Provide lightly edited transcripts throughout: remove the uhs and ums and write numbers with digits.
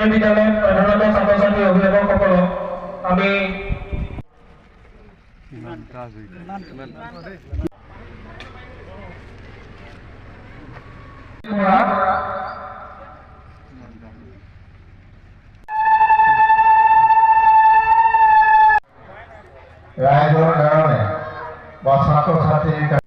এই বিদ্যালয়ত অধ্যয়নৰত ছাত্ৰ ছাত্ৰী অভিভাৱকসকলক আমি ৰাইজৰ কাৰণে বা ছাত্ৰ ছাত্ৰীৰ কাৰণে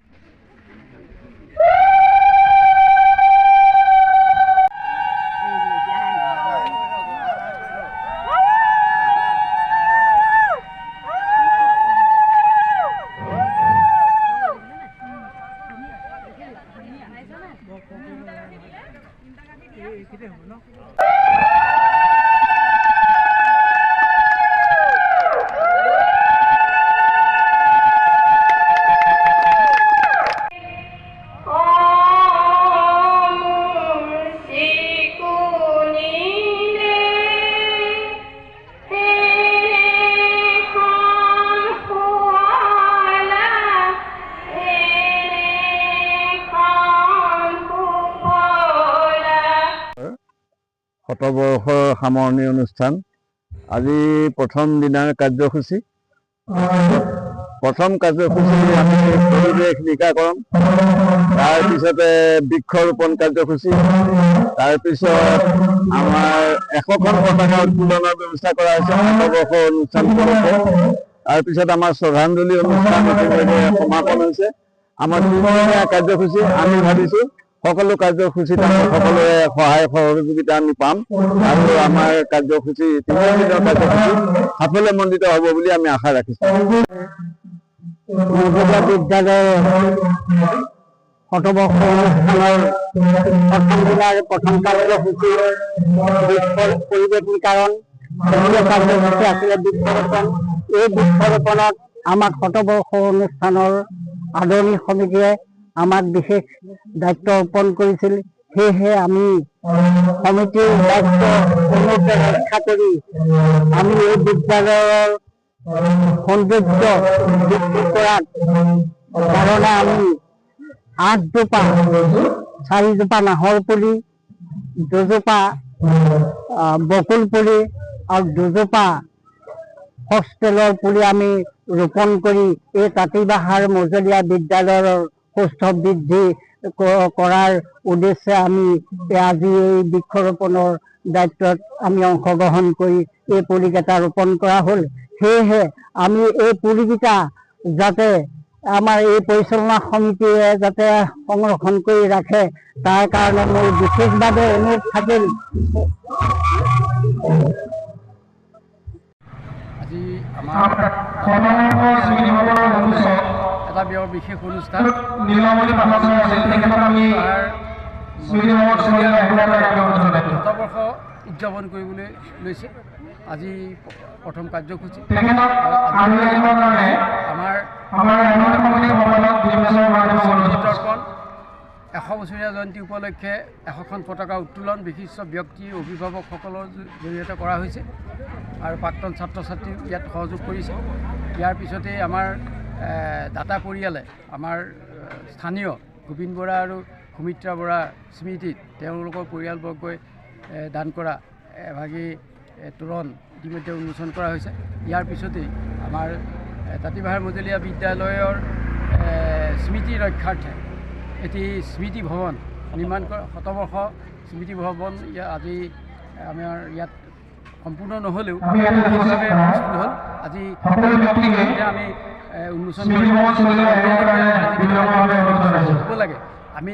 শতবৰ্ষৰ সামৰণি অনুষ্ঠান আজি প্ৰথম দিনাৰ কাৰ্যসূচী আমি পৰিৱেশ নিকাকৰণ তাৰপিছতে বৃক্ষৰোপণ কাৰ্যসূচী তাৰপিছত আমাৰ 100খন পতাকা উত্তোলনৰ ব্যৱস্থা কৰা হৈছে শতবৰ্ষৰ অনুষ্ঠান উপলক্ষে তাৰপিছত আমাৰ শ্ৰদ্ধাঞ্জলি অনুষ্ঠান ইতিমধ্যে সমাপন হৈছে আমাৰ 3দিনীয়া কাৰ্যসূচী আমি ভাবিছোঁ সকলো কাৰ্যসূচীত সকলোৰে সহায় সহযোগিতা আমি পাম আৰু আমাৰ কাৰ্যসূচী 3 দিনৰ কাৰ্যসূচী সাফল্যমণ্ডিত হ'ব বুলি আমি আশা ৰাখিছোঁ। বিদ্যালয়ৰ শতবৰ্ষ অনুষ্ঠানৰ প্ৰথম দিনাৰ প্ৰথম কাৰ্যসূচী পৰিৱেশ নিকাৰণ কাৰ্যসূচী আছিলে বৃক্ষৰোপণ। এই বৃক্ষৰোপণত আমাক শতবৰ্ষ অনুষ্ঠানৰ আদৰণি সমিতিয়ে আমাক বিশেষ দায়িত্ব অৰ্পণ কৰিছিল। সেয়েহে আমি সমিতিৰ দায়িত্ব পূৰ্ণৰূপে ৰক্ষা কৰি আমি এই বিদ্যালয়ৰ সৌন্দৰ্য বৃদ্ধি কৰাৰ কাৰণে আমি 8জোপা 4জোপা নাহৰ পুলি 2জোপা বকুল পুলি আৰু 2জোপা ফক্সটেলৰ পুলি আমি ৰোপণ কৰি এই তাঁতীবাহাৰ মজলীয়া বিদ্যালয়ৰ সুস্থ বৃদ্ধি কৰাৰ উদ্দেশ্যে আমি আজি এই বৃক্ষৰোপণৰ দায়িত্বত আমি অংশগ্ৰহণ কৰি এই পুলিকেইটা ৰোপণ কৰা হ'ল। সেয়েহে আমি এই পুলিকেইটা যাতে আমাৰ এই পৰিচালনা সমিতিয়ে যাতে সংৰক্ষণ কৰি ৰাখে তাৰ কাৰণে মোৰ বিশেষভাৱে অনুৰোধ থাকিল। আজি আমাৰ এটা বৰ বিশেষ অনুষ্ঠান শতবৰ্ষ উদযাপন কৰিবলৈ লৈছে। আজি প্ৰথম কাৰ্যসূচী আমাৰ 100 বছৰীয়া জয়ন্তী উপলক্ষে 100খন পতাকা উত্তোলন বিশিষ্ট ব্যক্তি অভিভাৱকসকলৰ জৰিয়তে কৰা হৈছে আৰু প্ৰাক্তন ছাত্ৰ ছাত্ৰীও ইয়াত সহযোগ কৰিছে। ইয়াৰ পিছতেই আমাৰ দাতা পৰিয়ালে আমাৰ স্থানীয় গোবিন বৰা আৰু সুমিত্ৰা বৰা স্মৃতিত তেওঁলোকৰ পৰিয়ালবৰ্গই দান কৰা এভাগী তোৰণ ইতিমধ্যে উন্মোচন কৰা হৈছে। ইয়াৰ পিছতেই আমাৰ তাঁতীবাহাৰ মজলীয়া বিদ্যালয়ৰ স্মৃতি ৰক্ষাৰ্থে এটি স্মৃতি ভৱন নিৰ্মাণ কৰা শতবৰ্ষ স্মৃতি ভৱন আজি আমাৰ ইয়াত সম্পূৰ্ণ নহ'লেও হ'ল। আজি আমি উন্মোচন কৰিব লাগে। আমি